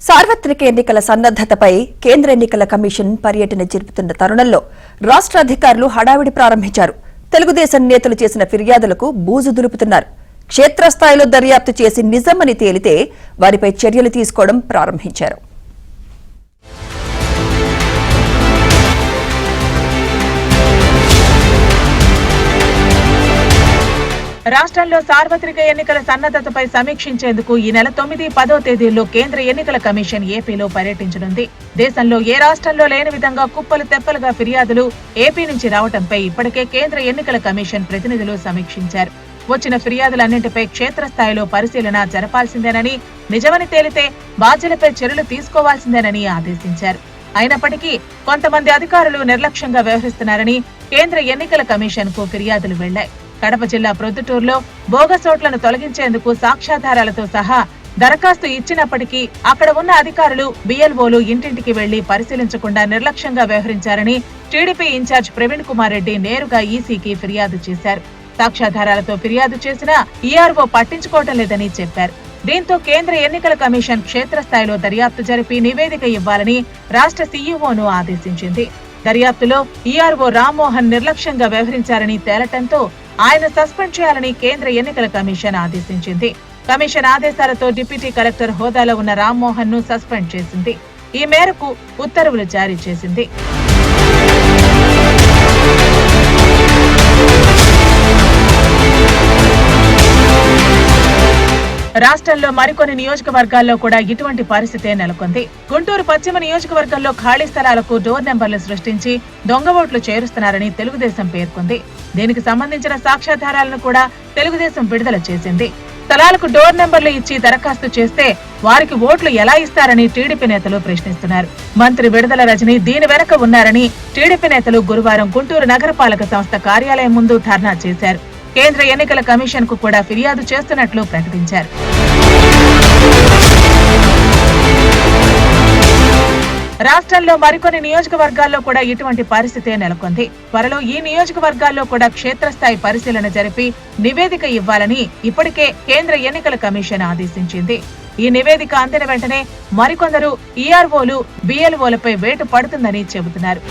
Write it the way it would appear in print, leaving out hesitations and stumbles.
సార్వత్రిక ఎన్నికల సన్నద్దతపై కేంద్ర ఎన్నికల కమిషన్ పర్యటన జరుపుతున్న తరుణంలో రాష్ట్ర అధికారులు హడావిడి ప్రారంభించారు. తెలుగుదేశం నేతలు చేసిన ఫిర్యాదులకు బూజు దులుపుతున్నారు. క్షేత్రస్థాయిలో దర్యాప్తు చేసి నిజమని తేలితే వారిపై చర్యలు తీసుకోవడం ప్రారంభించారు. రాష్ట్రంలో సార్వత్రిక ఎన్నికల సన్నద్దతపై సమీక్షించేందుకు ఈ నెల 9, 10వ తేదీల్లో కేంద్ర ఎన్నికల కమిషన్ ఏపీలో పర్యటించనుంది. దేశంలో ఏ రాష్ట్రంలో లేని విధంగా కుప్పలు తెప్పలుగా ఫిర్యాదులు ఏపీ నుంచి రావడంపై ఇప్పటికే కేంద్ర ఎన్నికల కమిషన్ ప్రతినిధులు సమీక్షించారు. వచ్చిన ఫిర్యాదులన్నింటిపై క్షేత్రస్థాయిలో పరిశీలన జరపాల్సిందేనని, నిజమని తేలితే బాధ్యులపై చర్యలు తీసుకోవాల్సిందేనని ఆదేశించారు. అయినప్పటికీ కొంతమంది అధికారులు నిర్లక్ష్యంగా వ్యవహరిస్తున్నారని కేంద్ర ఎన్నికల కమిషన్ కు ఫిర్యాదులు వెళ్లాయి. కడప జిల్లా ప్రొద్దుటూరులో బోగస్ ఓట్లను తొలగించేందుకు సాక్ష్యాధారాలతో సహా దరఖాస్తు ఇచ్చినప్పటికీ అక్కడ ఉన్న అధికారులు, బిఎల్ఓలు ఇంటింటికి వెళ్లి పరిశీలించకుండా నిర్లక్ష్యంగా వ్యవహరించారని టీడీపీ ఇన్ఛార్జ్ ప్రవీణ్ కుమార్ రెడ్డి నేరుగా ఈసీకి ఫిర్యాదు చేశారు. సాక్ష్యాధారాలతో ఫిర్యాదు చేసినా ఈఆర్ఓ పట్టించుకోవటం లేదని చెప్పారు. దీంతో కేంద్ర ఎన్నికల కమిషన్ క్షేత్రస్థాయిలో దర్యాప్తు జరిపి నివేదిక ఇవ్వాలని రాష్ట్ర సీఈఓను ఆదేశించింది. దర్యాప్తులో ఈఆర్ఓ రామ్మోహన్ నిర్లక్ష్యంగా వ్యవహరించారని తేలటంతో ఆయన సస్పెండ్ చేయాలని కేంద్ర ఎన్నికల కమిషన్ ఆదేశించింది. కమిషన్ ఆదేశాలతో డిప్యూటీ కలెక్టర్ హోదాలో ఉన్న రామ్మోహన్ ను సస్పెండ్ చేసింది. ఈ మేరకు ఉత్తర్వులు జారీ చేసింది. రాష్ట్రంలో మరికొన్ని నియోజకవర్గాల్లో కూడా ఇటువంటి పరిస్థితే నెలకొంది. గుంటూరు పశ్చిమ నియోజకవర్గంలో ఖాళీ స్థలాలకు డోర్ నెంబర్లు సృష్టించి దొంగ ఓట్లు చేరుస్తున్నారని తెలుగుదేశం పేర్కొంది. దీనికి సంబంధించిన సాక్ష్యాధారాలను కూడా తెలుగుదేశం విడుదల చేసింది. స్థలాలకు డోర్ నెంబర్లు ఇచ్చి దరఖాస్తు చేస్తే వారికి ఓట్లు ఎలా ఇస్తారని టీడీపీ నేతలు ప్రశ్నిస్తున్నారు. మంత్రి విడుదల రజని దీని వెనక ఉన్నారని టీడీపీ నేతలు గురువారం గుంటూరు నగరపాలక సంస్థ కార్యాలయం ముందు ధర్నా చేశారు. కేంద్ర ఎన్నికల కమిషన్ కు కూడా ఫిర్యాదు చేస్తున్నట్లు ప్రకటించారు. రాష్ట్రంలో మరికొన్ని నియోజకవర్గాల్లో కూడా ఇటువంటి పరిస్థితే నెలకొంది. త్వరలో ఈ నియోజకవర్గాల్లో కూడా క్షేత్రస్థాయి పరిశీలన జరిపి నివేదిక ఇవ్వాలని ఇప్పటికే కేంద్ర ఎన్నికల కమిషన్ ఆదేశించింది. ఈ నివేదిక అందిన వెంటనే మరికొందరు ఈఆర్ఓలు, బిఎల్ఓలపై వేటు పడుతుందని చెబుతున్నారు.